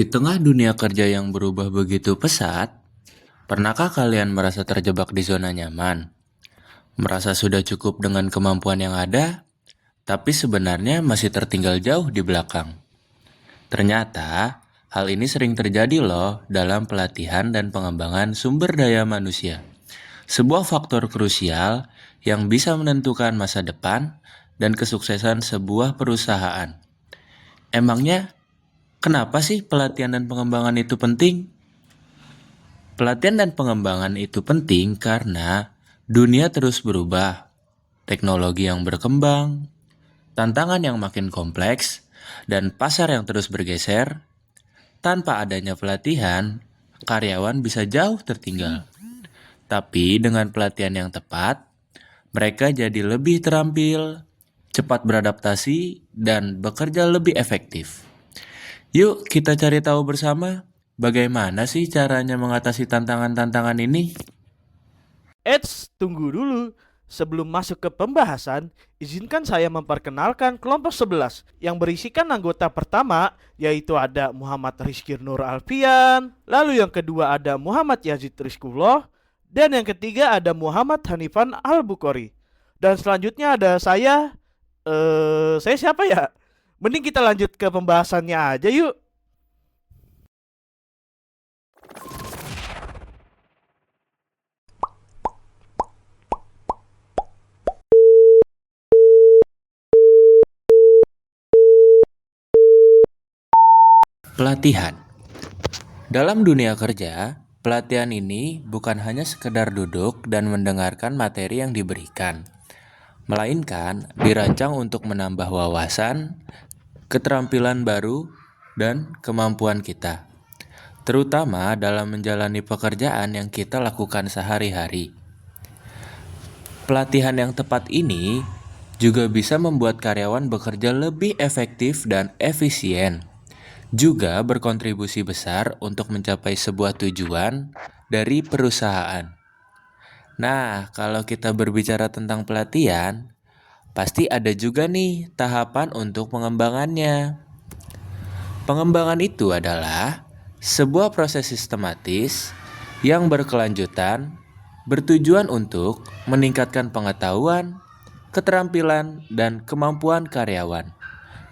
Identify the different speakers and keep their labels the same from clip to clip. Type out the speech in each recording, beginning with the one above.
Speaker 1: Di tengah dunia kerja yang berubah begitu pesat, pernahkah kalian merasa terjebak di zona nyaman? Merasa sudah cukup dengan kemampuan yang ada, tapi sebenarnya masih tertinggal jauh di belakang. Ternyata, hal ini sering terjadi loh dalam pelatihan dan pengembangan sumber daya manusia. Sebuah faktor krusial yang bisa menentukan masa depan dan kesuksesan sebuah perusahaan. Emangnya, kenapa sih pelatihan dan pengembangan itu penting? Pelatihan dan pengembangan itu penting karena dunia terus berubah, teknologi yang berkembang, tantangan yang makin kompleks, dan pasar yang terus bergeser. Tanpa adanya pelatihan, karyawan bisa jauh tertinggal. Tapi dengan pelatihan yang tepat, mereka jadi lebih terampil, cepat beradaptasi, dan bekerja lebih efektif. Yuk kita cari tahu bersama bagaimana sih caranya mengatasi tantangan-tantangan ini.
Speaker 2: Eits, tunggu dulu. Sebelum masuk ke pembahasan, izinkan saya memperkenalkan kelompok 11 yang berisikan anggota pertama, yaitu ada Muhammad Rizky Nur Alfian, lalu yang kedua ada Muhammad Yazid Rizkullah, dan yang ketiga ada Muhammad Hanifan Al-Bukhari. Dan selanjutnya ada saya siapa ya? Mending kita lanjut ke pembahasannya aja yuk.
Speaker 1: Pelatihan. Dalam dunia kerja, pelatihan ini bukan hanya sekedar duduk dan mendengarkan materi yang diberikan, melainkan dirancang untuk menambah wawasan, keterampilan baru, dan kemampuan kita, terutama dalam menjalani pekerjaan yang kita lakukan sehari-hari. Pelatihan yang tepat ini juga bisa membuat karyawan bekerja lebih efektif dan efisien, juga berkontribusi besar untuk mencapai sebuah tujuan dari perusahaan. Nah, kalau kita berbicara tentang pelatihan, pasti ada juga nih tahapan untuk pengembangannya. Pengembangan itu adalah sebuah proses sistematis yang berkelanjutan, bertujuan untuk meningkatkan pengetahuan, keterampilan, dan kemampuan karyawan,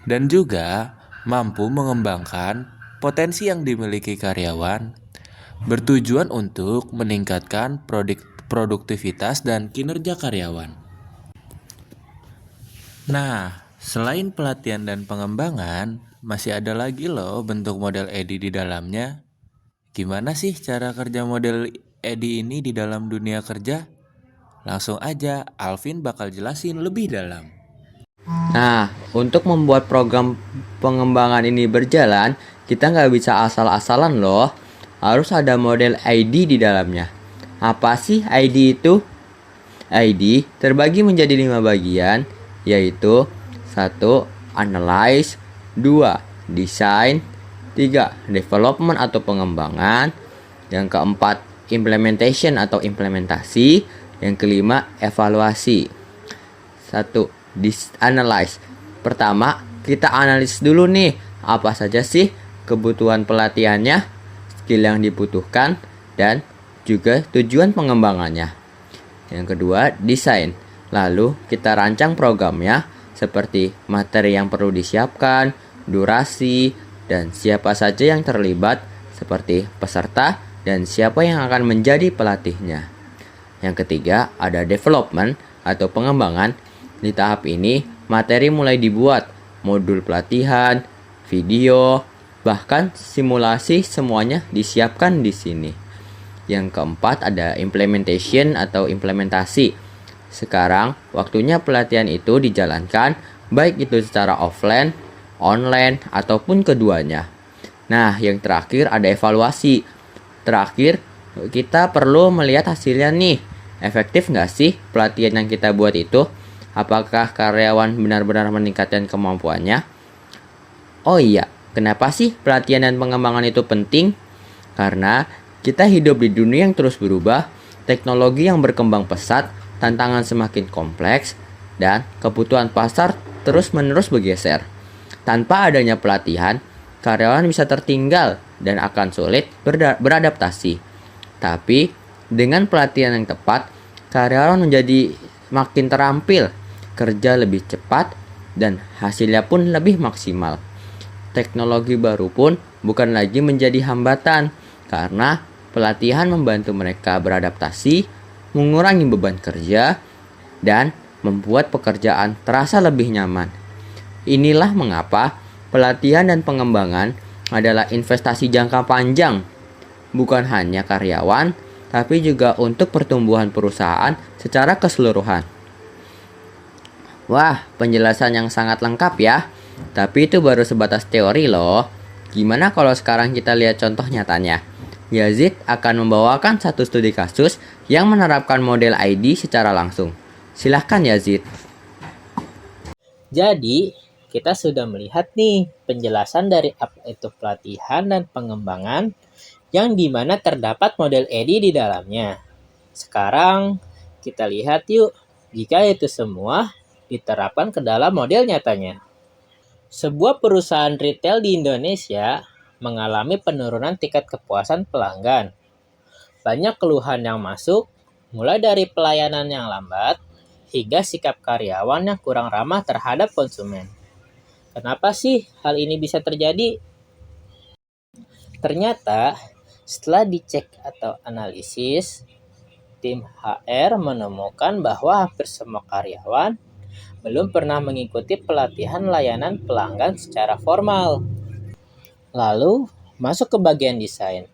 Speaker 1: dan juga mampu mengembangkan potensi yang dimiliki karyawan, bertujuan untuk meningkatkan produktivitas dan kinerja karyawan. Nah, selain pelatihan dan pengembangan, masih ada lagi loh bentuk model EDI di dalamnya. Gimana sih cara kerja model EDI ini di dalam dunia kerja? Langsung aja, Alvin bakal jelasin lebih dalam.
Speaker 3: Nah, untuk membuat program pengembangan ini berjalan, kita nggak bisa asal-asalan loh. Harus ada model ID di dalamnya. Apa sih ID itu? ID terbagi menjadi 5 bagian, yaitu 1. Analyze, 2. Design, 3. Development atau pengembangan, yang keempat implementation atau implementasi, yang kelima evaluasi. 1. Analyze. Pertama, kita analis dulu nih, apa saja sih kebutuhan pelatihannya, skill yang dibutuhkan, dan juga tujuan pengembangannya. Yang kedua, desain. Lalu kita rancang programnya seperti materi yang perlu disiapkan, durasi, dan siapa saja yang terlibat seperti peserta dan siapa yang akan menjadi pelatihnya. Yang ketiga, ada development atau pengembangan. Di tahap ini, materi mulai dibuat, modul pelatihan, video, bahkan simulasi semuanya disiapkan di sini. Yang keempat ada implementation atau implementasi. Sekarang, waktunya pelatihan itu dijalankan, baik itu secara offline, online, ataupun keduanya. Nah, yang terakhir ada evaluasi. Terakhir, kita perlu melihat hasilnya nih. Efektif nggak sih pelatihan yang kita buat itu? Apakah karyawan benar-benar meningkatkan kemampuannya? Oh iya, kenapa sih pelatihan dan pengembangan itu penting? Karena kita hidup di dunia yang terus berubah, teknologi yang berkembang pesat, tantangan semakin kompleks, dan kebutuhan pasar terus-menerus bergeser. Tanpa adanya pelatihan, karyawan bisa tertinggal dan akan sulit beradaptasi. Tapi, dengan pelatihan yang tepat, karyawan menjadi makin terampil, kerja lebih cepat, dan hasilnya pun lebih maksimal. Teknologi baru pun bukan lagi menjadi hambatan, karena pelatihan membantu mereka beradaptasi, mengurangi beban kerja, dan membuat pekerjaan terasa lebih nyaman. Inilah mengapa pelatihan dan pengembangan adalah investasi jangka panjang, bukan hanya karyawan, tapi juga untuk pertumbuhan perusahaan secara keseluruhan. Wah, penjelasan yang sangat lengkap ya. Tapi itu baru sebatas teori loh. Gimana kalau sekarang kita lihat contoh nyatanya? Yazid akan membawakan satu studi kasus yang menerapkan model ID secara langsung. Silahkan Yazid.
Speaker 4: Jadi, kita sudah melihat nih penjelasan dari apa itu pelatihan dan pengembangan yang dimana terdapat model ID di dalamnya. Sekarang, kita lihat yuk jika itu semua diterapkan ke dalam model nyatanya. Sebuah perusahaan retail di Indonesia mengalami penurunan tingkat kepuasan pelanggan. Banyak keluhan yang masuk, mulai dari pelayanan yang lambat, hingga sikap karyawan yang kurang ramah terhadap konsumen. Kenapa sih hal ini bisa terjadi? Ternyata, setelah dicek atau analisis, tim HR menemukan bahwa hampir semua karyawan belum pernah mengikuti pelatihan layanan pelanggan secara formal. Lalu, masuk ke bagian desain.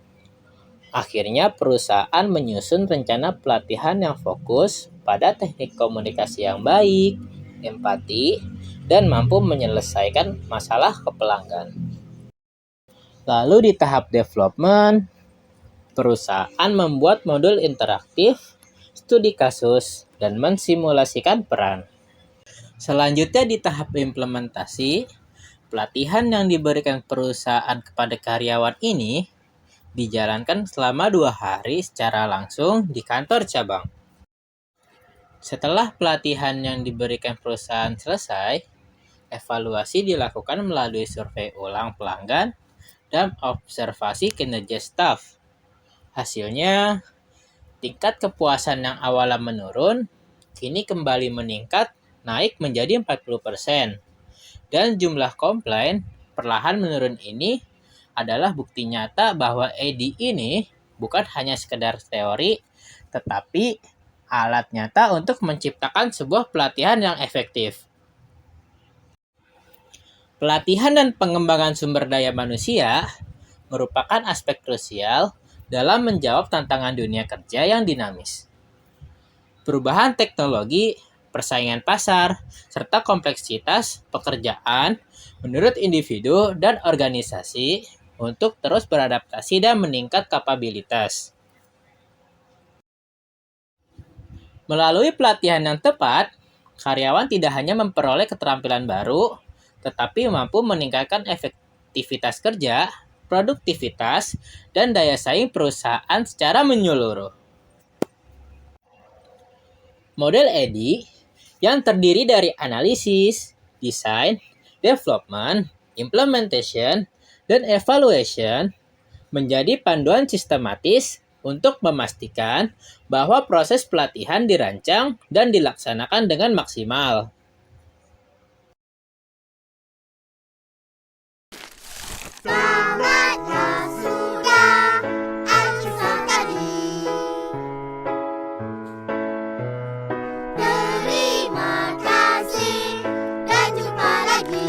Speaker 4: Akhirnya perusahaan menyusun rencana pelatihan yang fokus pada teknik komunikasi yang baik, empati, dan mampu menyelesaikan masalah ke pelanggan. Lalu di tahap development, perusahaan membuat modul interaktif, studi kasus, dan mensimulasikan peran. Selanjutnya di tahap implementasi, pelatihan yang diberikan perusahaan kepada karyawan ini dijalankan selama 2 hari secara langsung di kantor cabang. Setelah pelatihan yang diberikan perusahaan selesai, evaluasi dilakukan melalui survei ulang pelanggan dan observasi kinerja staf. Hasilnya, tingkat kepuasan yang awalnya menurun, kini kembali meningkat naik menjadi 40%. Dan jumlah komplain perlahan menurun ini adalah bukti nyata bahwa AD ini bukan hanya sekedar teori, tetapi alat nyata untuk menciptakan sebuah pelatihan yang efektif. Pelatihan dan pengembangan sumber daya manusia merupakan aspek krusial dalam menjawab tantangan dunia kerja yang dinamis. Perubahan teknologi, persaingan pasar, serta kompleksitas pekerjaan menurut individu dan organisasi untuk terus beradaptasi dan meningkat kapabilitas. Melalui pelatihan yang tepat, karyawan tidak hanya memperoleh keterampilan baru, tetapi mampu meningkatkan efektivitas kerja, produktivitas, dan daya saing perusahaan secara menyeluruh. Model EDI yang terdiri dari analisis, desain, development, implementation, dan evaluation menjadi panduan sistematis untuk memastikan bahwa proses pelatihan dirancang dan dilaksanakan dengan maksimal.
Speaker 5: Selamatnya sudah Alkisah tadi. Terima kasih dan jumpa lagi.